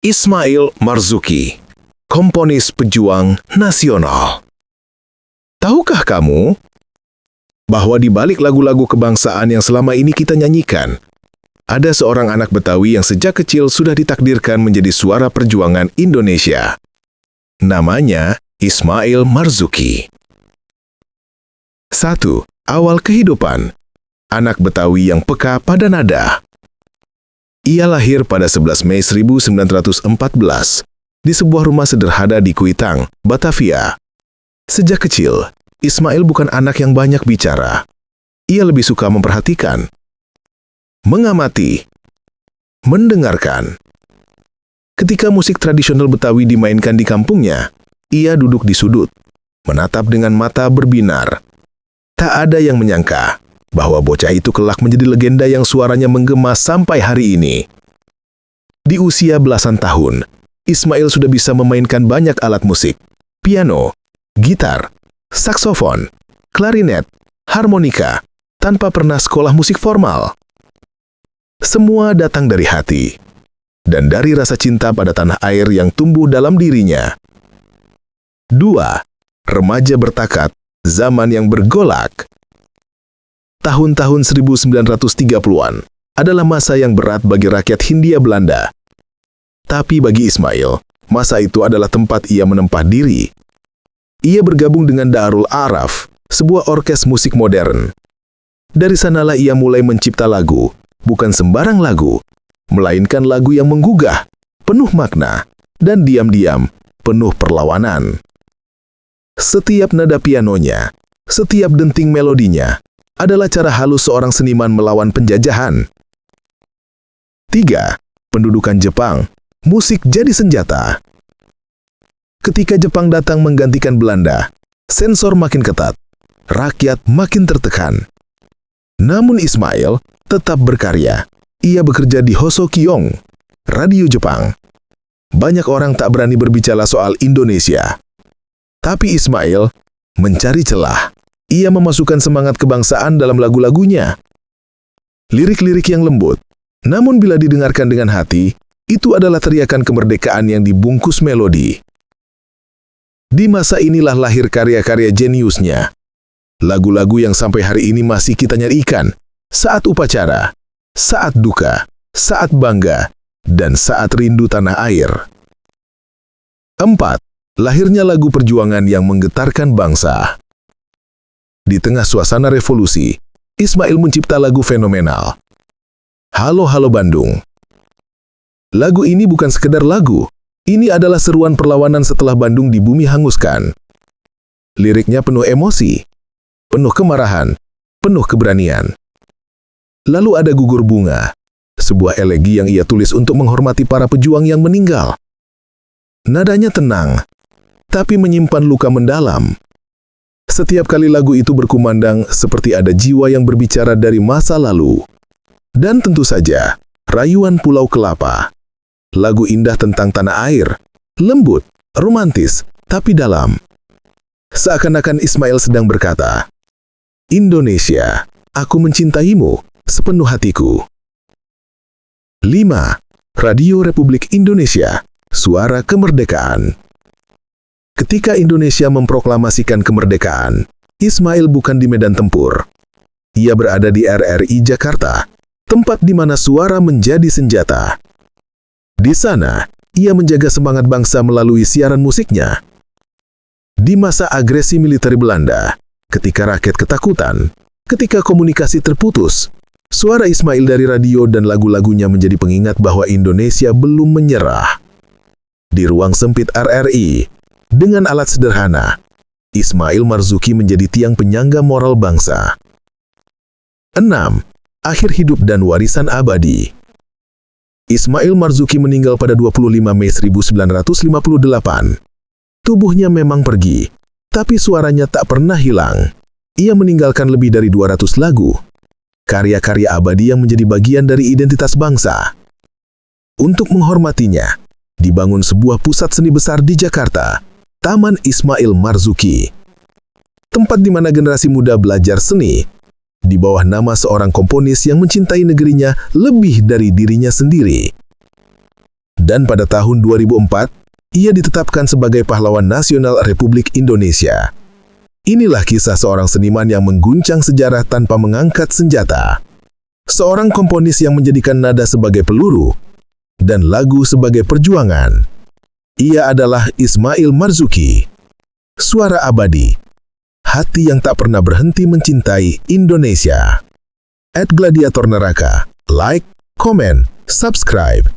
Ismail Marzuki, komponis pejuang nasional. Tahukah kamu bahwa di balik lagu-lagu kebangsaan yang selama ini kita nyanyikan, ada seorang anak Betawi yang sejak kecil sudah ditakdirkan menjadi suara perjuangan Indonesia. Namanya Ismail Marzuki. 1. Awal kehidupan. Anak Betawi yang peka pada nada. Ia lahir pada 11 Mei 1914 di sebuah rumah sederhana di Kuitang, Batavia. Sejak kecil, Ismail bukan anak yang banyak bicara. Ia lebih suka memperhatikan, mengamati, mendengarkan. Ketika musik tradisional Betawi dimainkan di kampungnya, ia duduk di sudut, menatap dengan mata berbinar. Tak ada yang menyangka bahwa bocah itu kelak menjadi legenda yang suaranya menggema sampai hari ini. Di usia belasan tahun, Ismail sudah bisa memainkan banyak alat musik, piano, gitar, saksofon, klarinet, harmonika, tanpa pernah sekolah musik formal. Semua datang dari hati, dan dari rasa cinta pada tanah air yang tumbuh dalam dirinya. 2. Remaja bertakat, zaman yang bergolak. Tahun-tahun 1930-an adalah masa yang berat bagi rakyat Hindia Belanda. Tapi bagi Ismail, masa itu adalah tempat ia menempah diri. Ia bergabung dengan Daarul Araf, sebuah orkes musik modern. Dari sanalah ia mulai mencipta lagu, bukan sembarang lagu, melainkan lagu yang menggugah, penuh makna, dan diam-diam penuh perlawanan. Setiap nada pianonya, setiap denting melodinya, adalah cara halus seorang seniman melawan penjajahan. 3. Pendudukan Jepang, musik jadi senjata. Ketika Jepang datang menggantikan Belanda, sensor makin ketat, rakyat makin tertekan. Namun Ismail tetap berkarya. Ia bekerja di Hosokyong, radio Jepang. Banyak orang tak berani berbicara soal Indonesia. Tapi Ismail mencari celah. Ia memasukkan semangat kebangsaan dalam lagu-lagunya. Lirik-lirik yang lembut, namun bila didengarkan dengan hati, itu adalah teriakan kemerdekaan yang dibungkus melodi. Di masa inilah lahir karya-karya jeniusnya. Lagu-lagu yang sampai hari ini masih kita nyanyikan saat upacara, saat duka, saat bangga, dan saat rindu tanah air. 4. Lahirnya lagu perjuangan yang menggetarkan bangsa. Di tengah suasana revolusi, Ismail mencipta lagu fenomenal. Halo Halo Bandung. Lagu ini bukan sekedar lagu, ini adalah seruan perlawanan setelah Bandung di bumi hanguskan. Liriknya penuh emosi, penuh kemarahan, penuh keberanian. Lalu ada Gugur Bunga, sebuah elegi yang ia tulis untuk menghormati para pejuang yang meninggal. Nadanya tenang, tapi menyimpan luka mendalam. Setiap kali lagu itu berkumandang seperti ada jiwa yang berbicara dari masa lalu. Dan tentu saja, Rayuan Pulau Kelapa. Lagu indah tentang tanah air, lembut, romantis, tapi dalam. Seakan-akan Ismail sedang berkata, Indonesia, aku mencintaimu sepenuh hatiku. 5. Radio Republik Indonesia, Suara Kemerdekaan. Ketika Indonesia memproklamasikan kemerdekaan, Ismail bukan di medan tempur. Ia berada di RRI Jakarta, tempat di mana suara menjadi senjata. Di sana, ia menjaga semangat bangsa melalui siaran musiknya. Di masa agresi militer Belanda, ketika rakyat ketakutan, ketika komunikasi terputus, suara Ismail dari radio dan lagu-lagunya menjadi pengingat bahwa Indonesia belum menyerah. Di ruang sempit RRI, dengan alat sederhana, Ismail Marzuki menjadi tiang penyangga moral bangsa. 6. Akhir hidup dan warisan abadi. Ismail Marzuki meninggal pada 25 Mei 1958. Tubuhnya memang pergi, tapi suaranya tak pernah hilang. Ia meninggalkan lebih dari 200 lagu, karya-karya abadi yang menjadi bagian dari identitas bangsa. Untuk menghormatinya, dibangun sebuah pusat seni besar di Jakarta, Taman Ismail Marzuki. Tempat di mana generasi muda belajar seni, di bawah nama seorang komponis yang mencintai negerinya lebih dari dirinya sendiri. Dan pada tahun 2004, ia ditetapkan sebagai pahlawan nasional Republik Indonesia. Inilah kisah seorang seniman yang mengguncang sejarah tanpa mengangkat senjata. Seorang komponis yang menjadikan nada sebagai peluru dan lagu sebagai perjuangan. Ia adalah Ismail Marzuki. Suara abadi, hati yang tak pernah berhenti mencintai Indonesia. @gladiator neraka, like, komen, subscribe.